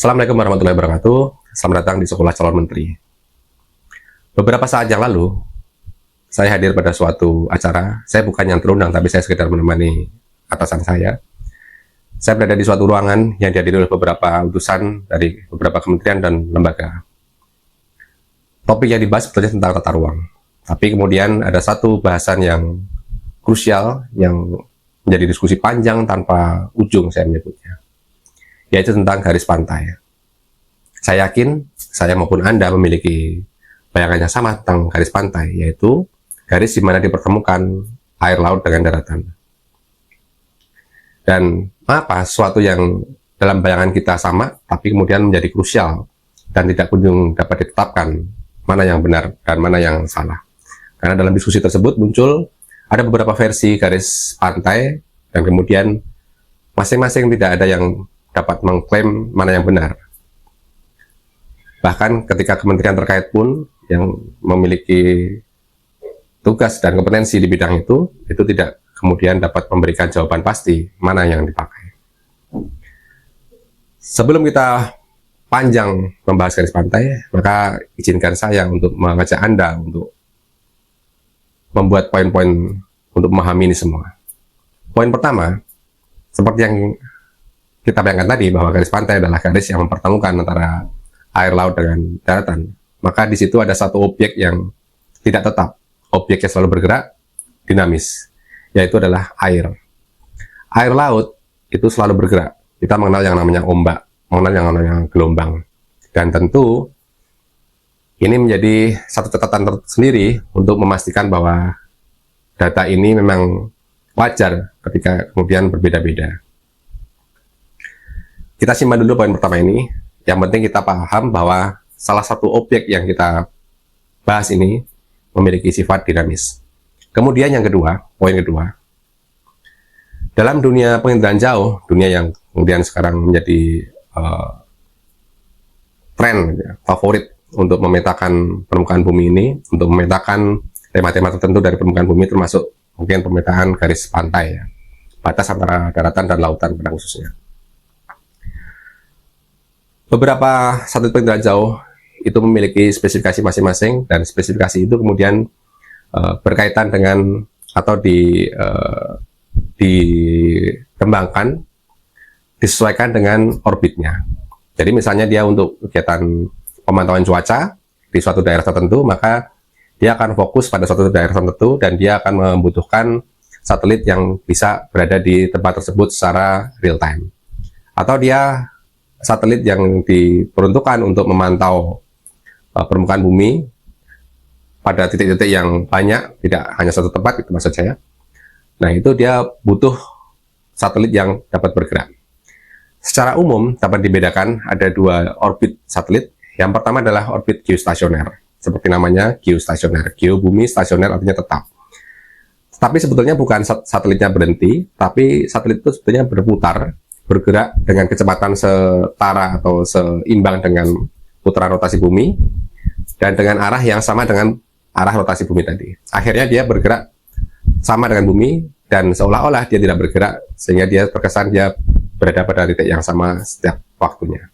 Assalamualaikum warahmatullahi wabarakatuh. Selamat datang di Sekolah Calon Menteri. Beberapa saat yang lalu, saya hadir pada suatu acara. Saya bukan yang terundang, tapi saya sekedar menemani atasan saya. Saya berada di suatu ruangan yang dihadiri oleh beberapa utusan dari beberapa kementerian dan lembaga. Topik yang dibahas sebetulnya tentang tata ruang. Tapi kemudian ada satu bahasan yang krusial, yang menjadi diskusi panjang tanpa ujung saya menyebutnya, yaitu tentang garis pantai. Saya yakin saya maupun Anda memiliki bayangan yang sama tentang garis pantai, yaitu garis di mana dipertemukan air laut dengan daratan. Dan apa sesuatu yang dalam bayangan kita sama, tapi kemudian menjadi krusial dan tidak kunjung dapat ditetapkan mana yang benar dan mana yang salah. Karena dalam diskusi tersebut muncul ada beberapa versi garis pantai, dan kemudian masing-masing tidak ada yang dapat mengklaim mana yang benar. Bahkan ketika kementerian terkait pun yang memiliki tugas dan kompetensi di bidang itu tidak kemudian dapat memberikan jawaban pasti mana yang dipakai. Sebelum kita panjang membahas garis pantai, maka izinkan saya untuk mengajak Anda untuk membuat poin-poin untuk memahami ini semua. Poin pertama, seperti yang kita bayangkan tadi, bahwa garis pantai adalah garis yang mempertemukan antara air laut dengan daratan. Maka di situ ada satu objek yang tidak tetap, objek yang selalu bergerak, dinamis, yaitu adalah air. Air laut itu selalu bergerak. Kita mengenal yang namanya ombak, mengenal yang namanya gelombang. Dan tentu ini menjadi satu catatan tersendiri untuk memastikan bahwa data ini memang wajar ketika kemudian berbeda-beda. Kita simpan dulu poin pertama ini. Yang penting kita paham bahwa salah satu objek yang kita bahas ini memiliki sifat dinamis. Kemudian yang kedua, poin kedua, dalam dunia penginderaan jauh, dunia yang kemudian sekarang menjadi tren ya, favorit untuk memetakan permukaan bumi ini, untuk memetakan tema-tema tertentu dari permukaan bumi, termasuk mungkin pemetaan garis pantai, ya, batas antara daratan dan lautan pada khususnya. Beberapa satelit penginderaan jauh itu memiliki spesifikasi masing-masing, dan spesifikasi itu kemudian berkaitan dengan atau dikembangkan, disesuaikan dengan orbitnya. Jadi misalnya dia untuk kegiatan pemantauan cuaca di suatu daerah tertentu, maka dia akan fokus pada suatu daerah tertentu dan dia akan membutuhkan satelit yang bisa berada di tempat tersebut secara real time. Atau dia satelit yang diperuntukkan untuk memantau permukaan bumi pada titik-titik yang banyak, tidak hanya satu tempat, itu maksud saya. Nah, itu dia butuh satelit yang dapat bergerak. Secara umum dapat dibedakan ada dua orbit satelit. Yang pertama adalah orbit geostasioner. Seperti namanya, geostasioner. Geo bumi, stasioner artinya tetap. Tapi sebetulnya bukan satelitnya berhenti, tapi satelit itu sebetulnya berputar, bergerak dengan kecepatan setara atau seimbang dengan putaran rotasi bumi, dan dengan arah yang sama dengan arah rotasi bumi tadi. Akhirnya dia bergerak sama dengan bumi, dan seolah-olah dia tidak bergerak, sehingga dia terkesan dia berada pada titik yang sama setiap waktunya.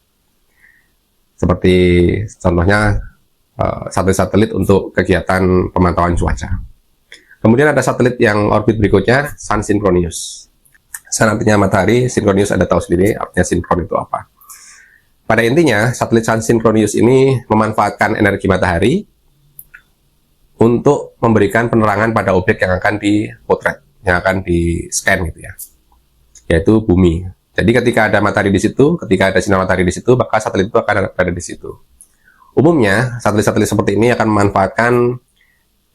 Seperti contohnya satelit-satelit untuk kegiatan pemantauan cuaca. Kemudian ada satelit yang orbit berikutnya, Sun Synchronous. Sun artinya matahari, Synchronous Anda tahu sendiri artinya sinkron itu apa. Pada intinya, satelit Sun Synchronous ini memanfaatkan energi matahari untuk memberikan penerangan pada objek yang akan dipotret, yang akan di-scan gitu ya, yaitu bumi. Jadi ketika ada matahari di situ, ketika ada sinar matahari di situ, maka satelit itu akan ada di situ. Umumnya, satelit-satelit seperti ini akan memanfaatkan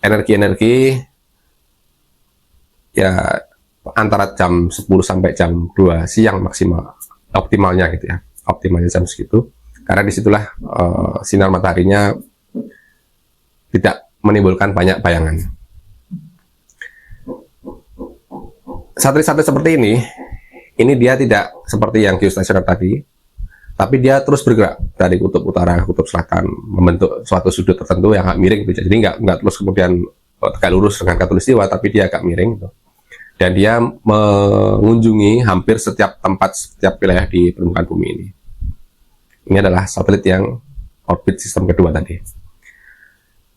energi-energi ya antara jam 10 sampai jam 2 siang maksimal, optimalnya gitu ya, optimalnya jam segitu, karena disitulah sinar mataharinya tidak menimbulkan banyak bayangan. Satelit-satelit seperti ini dia tidak seperti yang geostasioner tadi, tapi dia terus bergerak dari kutub utara ke kutub selatan, membentuk suatu sudut tertentu yang agak miring gitu. Jadi nggak terus kemudian tegak lurus dengan khatulistiwa, tapi dia agak miring gitu. Dan dia mengunjungi hampir setiap tempat, setiap wilayah di permukaan bumi ini. Ini adalah satelit yang orbit sistem kedua tadi.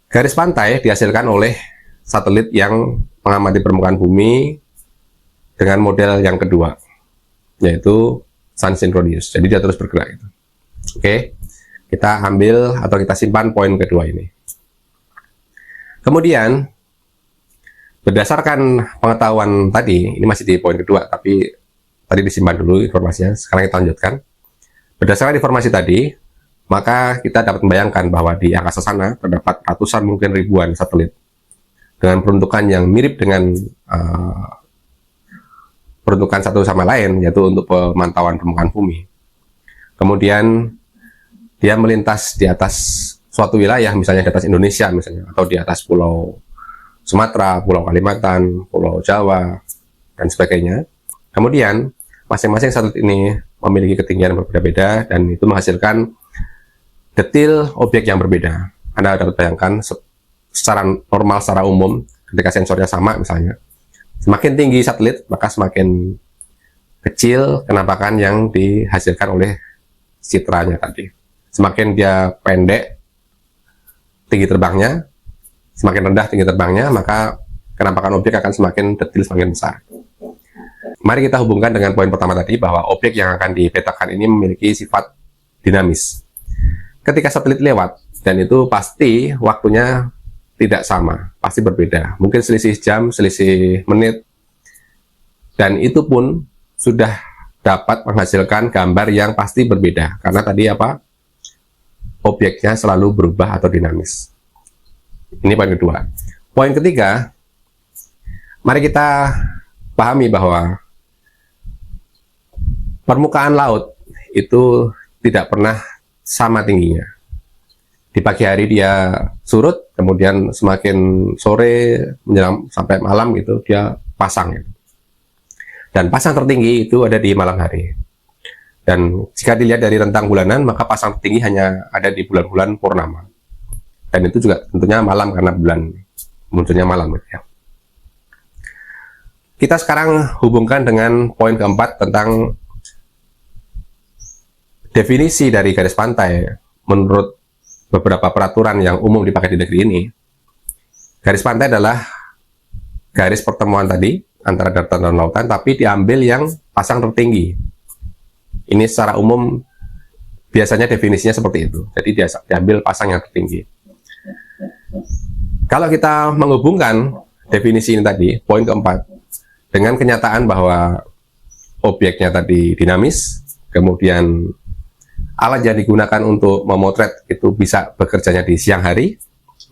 Garis pantai dihasilkan oleh satelit yang mengamati permukaan bumi dengan model yang kedua, yaitu Sun Synchronous. Jadi dia terus bergerak. Oke, kita ambil atau kita simpan poin kedua ini. Kemudian, berdasarkan pengetahuan tadi, ini masih di poin kedua, tapi tadi disimpan dulu informasinya, sekarang kita lanjutkan. Berdasarkan informasi tadi, maka kita dapat membayangkan bahwa di angkasa sana terdapat ratusan mungkin ribuan satelit dengan peruntukan yang mirip dengan peruntukan satu sama lain, yaitu untuk pemantauan permukaan bumi. Kemudian dia melintas di atas suatu wilayah, misalnya di atas Indonesia misalnya, atau di atas Pulau Sumatera, Pulau Kalimantan, Pulau Jawa, dan sebagainya. Kemudian masing-masing satelit ini memiliki ketinggian yang berbeda-beda, dan itu menghasilkan detil objek yang berbeda. Anda dapat bayangkan secara normal, secara umum, ketika sensornya sama misalnya, semakin tinggi satelit, maka semakin kecil kenampakan yang dihasilkan oleh citranya tadi. Semakin dia pendek tinggi terbangnya, semakin rendah tinggi terbangnya, maka kenampakan objek akan semakin detil, semakin besar. Mari kita hubungkan dengan poin pertama tadi, bahwa objek yang akan dipetakan ini memiliki sifat dinamis. Ketika satelit lewat, dan itu pasti waktunya tidak sama, pasti berbeda. Mungkin selisih jam, selisih menit, dan itu pun sudah dapat menghasilkan gambar yang pasti berbeda. Karena tadi apa? Objeknya selalu berubah atau dinamis. Ini poin kedua. Poin ketiga, mari kita pahami bahwa permukaan laut itu tidak pernah sama tingginya. Di pagi hari dia surut, kemudian semakin sore menjelang sampai malam gitu dia pasang gitu. Dan pasang tertinggi itu ada di malam hari. Dan jika dilihat dari rentang bulanan, maka pasang tertinggi hanya ada di bulan-bulan purnama. Dan itu juga tentunya malam, karena bulan munculnya malam gitu ya. Kita sekarang hubungkan dengan poin keempat tentang definisi dari garis pantai. Menurut beberapa peraturan yang umum dipakai di negeri ini, garis pantai adalah garis pertemuan tadi antara daratan dan lautan, tapi diambil yang pasang tertinggi. Ini secara umum biasanya definisinya seperti itu. Jadi dia diambil pasang yang tertinggi. Kalau kita menghubungkan definisi ini tadi, poin keempat, dengan kenyataan bahwa objeknya tadi dinamis, kemudian alat yang digunakan untuk memotret itu bisa bekerjanya di siang hari,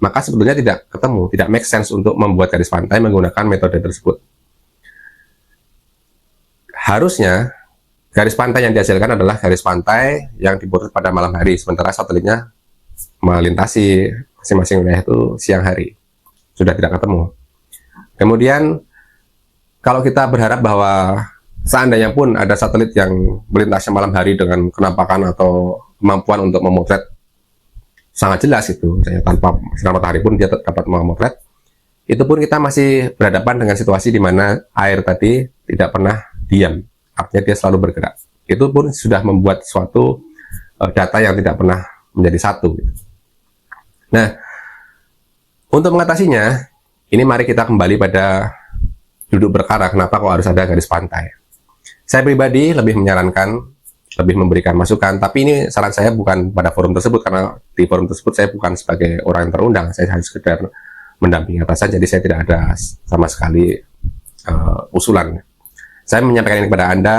maka sebetulnya tidak ketemu, tidak make sense untuk membuat garis pantai menggunakan metode tersebut. Harusnya garis pantai yang dihasilkan adalah garis pantai yang dipotret pada malam hari, sementara satelitnya melintasi masing-masing wilayah itu siang hari. Sudah tidak ketemu. Kemudian, kalau kita berharap bahwa seandainya pun ada satelit yang melintasi malam hari dengan kenampakan atau kemampuan untuk memotret sangat jelas itu, misalnya tanpa sinar matahari pun dia dapat memotret, itu pun kita masih berhadapan dengan situasi di mana air tadi tidak pernah diam. Artinya dia selalu bergerak. Itu pun sudah membuat suatu data yang tidak pernah menjadi satu. Nah, untuk mengatasinya, ini mari kita kembali pada duduk perkara, kenapa kok harus ada garis pantai. Saya pribadi lebih menyarankan, lebih memberikan masukan, tapi ini saran saya bukan pada forum tersebut, karena di forum tersebut saya bukan sebagai orang yang terundang, saya hanya sekedar mendampingi atasan, jadi saya tidak ada sama sekali usulan. Saya menyampaikan ini kepada Anda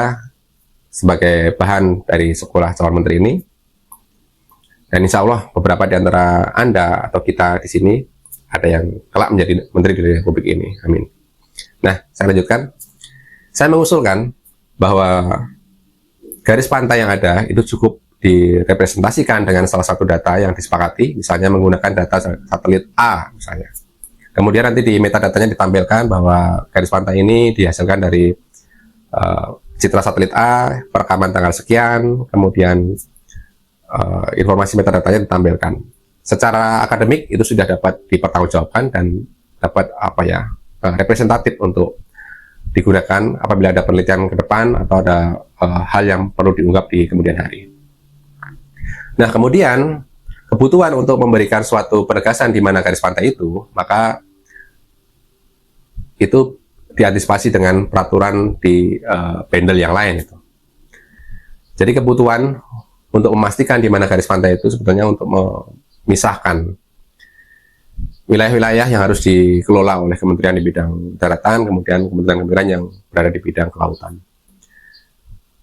sebagai bahan dari sekolah calon menteri ini. Dan insya Allah beberapa di antara Anda atau kita di sini ada yang kelak menjadi menteri di Republik ini. Amin. Nah, saya lanjutkan. Saya mengusulkan bahwa garis pantai yang ada itu cukup direpresentasikan dengan salah satu data yang disepakati, misalnya menggunakan data satelit A misalnya. Kemudian nanti di metadatanya ditampilkan bahwa garis pantai ini dihasilkan dari citra satelit A, perekaman tanggal sekian, kemudian informasi metadatanya ditampilkan. Secara akademik itu sudah dapat dipertanggungjawabkan dan dapat representatif untuk digunakan apabila ada penelitian ke depan atau ada hal yang perlu diungkap di kemudian hari. Nah, kemudian kebutuhan untuk memberikan suatu penegasan di mana garis pantai itu, maka itu diantisipasi dengan peraturan di bendel yang lain itu. Jadi kebutuhan untuk memastikan di mana garis pantai itu sebetulnya untuk memisahkan wilayah-wilayah yang harus dikelola oleh kementerian di bidang daratan, kemudian kementerian-kementerian yang berada di bidang kelautan.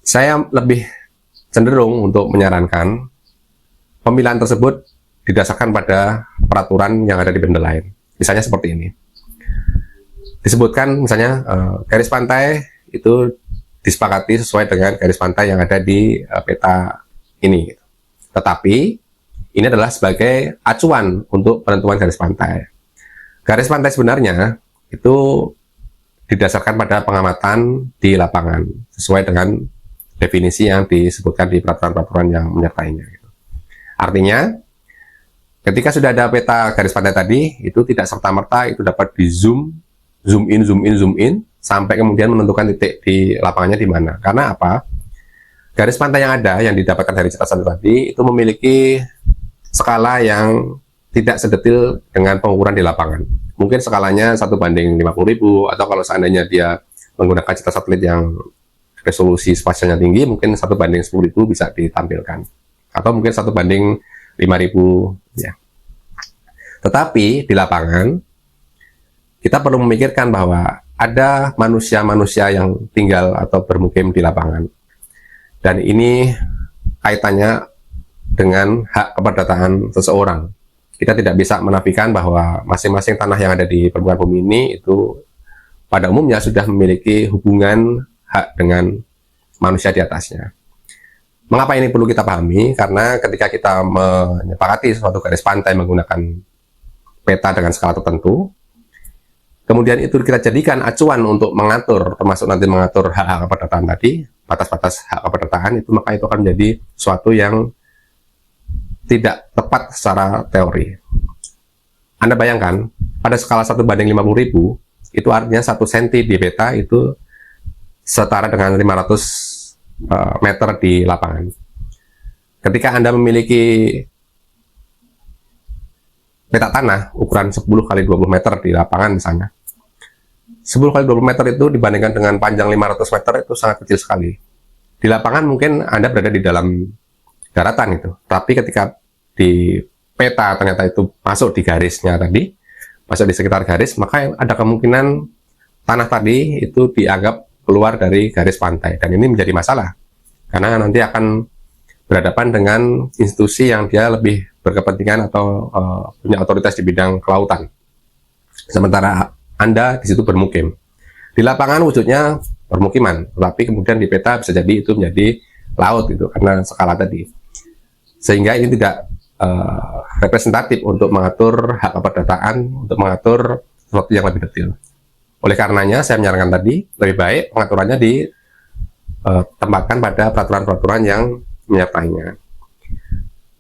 Saya lebih cenderung untuk menyarankan pemilihan tersebut didasarkan pada peraturan yang ada di bendel lain. Misalnya seperti ini. Disebutkan misalnya garis pantai itu disepakati sesuai dengan garis pantai yang ada di peta ini. Tetapi ini adalah sebagai acuan untuk penentuan garis pantai. Garis pantai sebenarnya itu didasarkan pada pengamatan di lapangan sesuai dengan definisi yang disebutkan di peraturan-peraturan yang menyertainya. Artinya, ketika sudah ada peta garis pantai tadi, itu tidak serta-merta itu dapat di zoom in, sampai kemudian menentukan titik di lapangannya di mana. Karena apa? Garis pantai yang ada, yang didapatkan dari catatan tadi, itu memiliki skala yang tidak sedetil dengan pengukuran di lapangan. Mungkin skalanya 1:50.000, atau kalau seandainya dia menggunakan cetak satelit yang resolusi spasialnya tinggi, mungkin 1:10.000 bisa ditampilkan. Atau mungkin 1:5.000, ya. Tetapi di lapangan, kita perlu memikirkan bahwa ada manusia-manusia yang tinggal atau bermukim di lapangan. Dan ini kaitannya dengan hak keperdataan seseorang. Kita tidak bisa menafikan bahwa masing-masing tanah yang ada di permukaan bumi ini itu pada umumnya sudah memiliki hubungan hak dengan manusia di atasnya. Mengapa ini perlu kita pahami? Karena ketika kita menyepakati suatu garis pantai menggunakan peta dengan skala tertentu, kemudian itu kita jadikan acuan untuk mengatur, termasuk nanti mengatur hak-hak keperdataan tadi, batas-batas hak keperdataan itu, maka itu akan menjadi suatu yang tidak tepat secara teori. Anda bayangkan, pada skala 1:50.000, itu artinya 1 cm di peta itu setara dengan 500 meter di lapangan. Ketika Anda memiliki peta tanah ukuran 10x20 meter di lapangan misalnya, 10x20 meter itu dibandingkan dengan panjang 500 meter itu sangat kecil sekali. Di lapangan mungkin Anda berada di dalam daratan itu, tapi ketika di peta ternyata itu masuk di garisnya tadi, masuk di sekitar garis, maka ada kemungkinan tanah tadi itu dianggap keluar dari garis pantai, dan ini menjadi masalah karena nanti akan berhadapan dengan institusi yang dia lebih berkepentingan atau punya otoritas di bidang kelautan, sementara Anda di situ bermukim. Di lapangan wujudnya permukiman, tetapi kemudian di peta bisa jadi itu menjadi laut itu karena skala tadi, sehingga ini tidak representatif untuk mengatur hak keperdataan, untuk mengatur sesuatu yang lebih detail. Oleh karenanya, saya menyarankan tadi, lebih baik pengaturannya ditempatkan pada peraturan-peraturan yang menyertainya.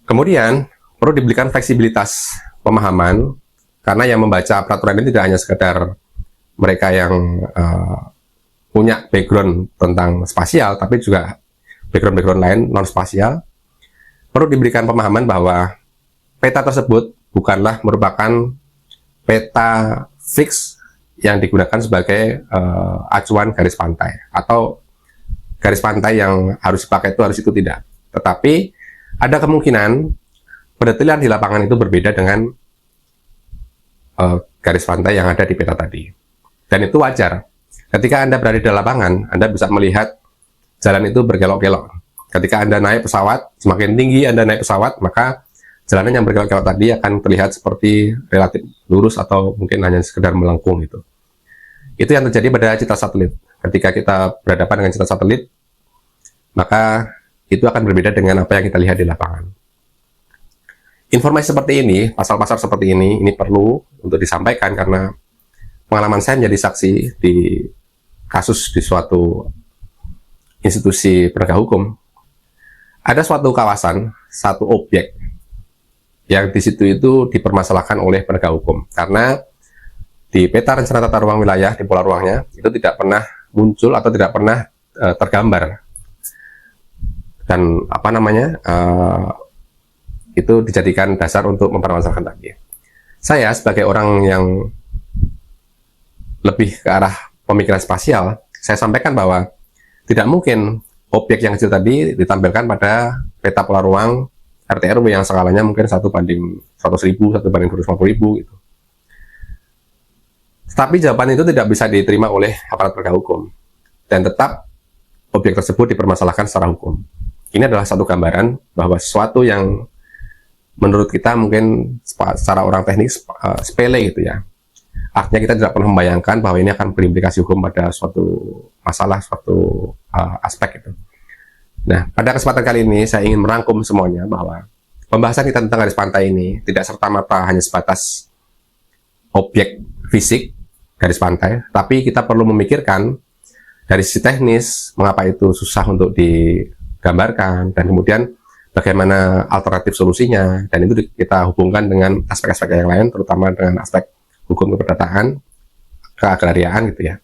Kemudian, perlu diberikan fleksibilitas pemahaman, karena yang membaca peraturan ini tidak hanya sekedar mereka yang punya background tentang spasial, tapi juga background-background lain non-spasial. Perlu diberikan pemahaman bahwa peta tersebut bukanlah merupakan peta fix yang digunakan sebagai acuan garis pantai, atau garis pantai yang harus dipakai itu harus itu tidak. Tetapi ada kemungkinan pendetailan di lapangan itu berbeda dengan garis pantai yang ada di peta tadi. Dan itu wajar. Ketika Anda berada di lapangan, Anda bisa melihat jalan itu berkelok-kelok. Ketika Anda naik pesawat, semakin tinggi Anda naik pesawat, maka jalanan yang berkelok-kelok tadi akan terlihat seperti relatif lurus atau mungkin hanya sekedar melengkung gitu. Itu yang terjadi pada citra satelit. Ketika kita berhadapan dengan citra satelit, maka itu akan berbeda dengan apa yang kita lihat di lapangan. Informasi seperti ini, pasal-pasal seperti ini perlu untuk disampaikan karena pengalaman saya menjadi saksi di kasus di suatu institusi penegak hukum. Ada suatu kawasan, satu objek yang di situ itu dipermasalahkan oleh penegak hukum karena di peta rencana tata ruang wilayah di pola ruangnya itu tidak pernah muncul atau tidak pernah tergambar, dan itu dijadikan dasar untuk mempermasalahkan lagi. Saya sebagai orang yang lebih ke arah pemikiran spasial, saya sampaikan bahwa tidak mungkin objek yang kecil tadi ditampilkan pada peta pola ruang RT RW yang skalanya mungkin 1 banding 100.000, 1 banding 250.000 gitu. Tapi jawaban itu tidak bisa diterima oleh aparat penegak hukum, dan tetap objek tersebut dipermasalahkan secara hukum. Ini adalah satu gambaran bahwa sesuatu yang menurut kita mungkin secara orang teknis sepele gitu ya. Artinya kita tidak pernah membayangkan bahwa ini akan berimplikasi hukum pada suatu masalah, suatu aspek itu. Nah, pada kesempatan kali ini saya ingin merangkum semuanya bahwa pembahasan kita tentang garis pantai ini tidak serta-merta hanya sebatas objek fisik garis pantai, tapi kita perlu memikirkan dari sisi teknis mengapa itu susah untuk digambarkan, dan kemudian bagaimana alternatif solusinya, dan itu kita hubungkan dengan aspek-aspek yang lain, terutama dengan aspek hukum keperdataan, keagrariaan gitu ya.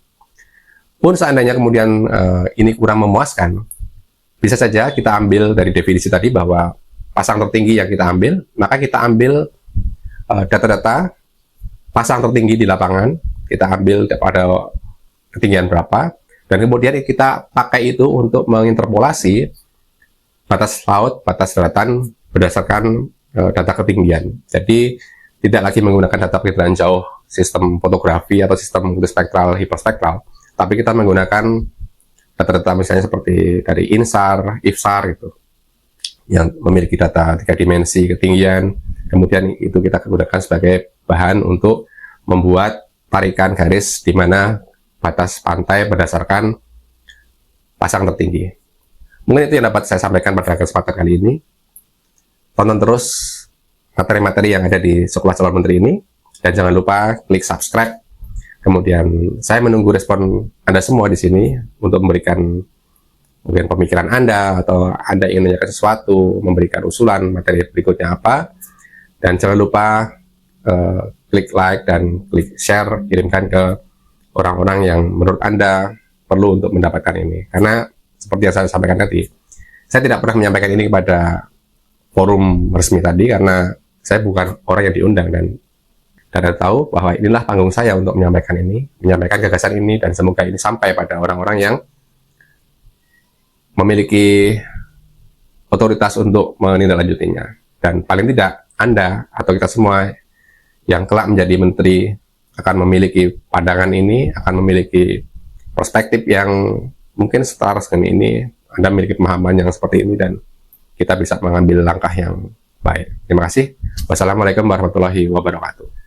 Pun seandainya kemudian ini kurang memuaskan, bisa saja kita ambil dari definisi tadi bahwa pasang tertinggi yang kita ambil, maka kita ambil data-data pasang tertinggi di lapangan, kita ambil pada ketinggian berapa, dan kemudian kita pakai itu untuk menginterpolasi batas laut, batas daratan berdasarkan data ketinggian. Jadi tidak lagi menggunakan data perkiraan jauh sistem fotografi atau sistem multispektral, hiperspektral, tapi kita menggunakan data-data misalnya seperti dari INSAR, IFSAR gitu, yang memiliki data 3 dimensi ketinggian, kemudian itu kita gunakan sebagai bahan untuk membuat tarikan garis di mana batas pantai berdasarkan pasang tertinggi. Mungkin itu yang dapat saya sampaikan pada kesempatan kali ini. Tonton terus materi-materi yang ada di Sekolah Calon Menteri ini, dan jangan lupa klik subscribe. Kemudian saya menunggu respon Anda semua di sini untuk memberikan mungkin pemikiran Anda, atau Anda ingin menanyakan sesuatu, memberikan usulan materi berikutnya apa. Dan jangan lupa klik like dan klik share, kirimkan ke orang-orang yang menurut Anda perlu untuk mendapatkan ini. Karena seperti yang saya sampaikan tadi, saya tidak pernah menyampaikan ini kepada forum resmi tadi, karena saya bukan orang yang diundang, dan Anda tahu bahwa inilah panggung saya untuk menyampaikan ini, menyampaikan gagasan ini, dan semoga ini sampai pada orang-orang yang memiliki otoritas untuk menindaklanjutinya. Dan paling tidak Anda atau kita semua yang kelak menjadi menteri akan memiliki pandangan ini, akan memiliki perspektif yang mungkin setara dengan ini, Anda memiliki pemahaman yang seperti ini, dan kita bisa mengambil langkah yang baik. Terima kasih. Wassalamualaikum warahmatullahi wabarakatuh.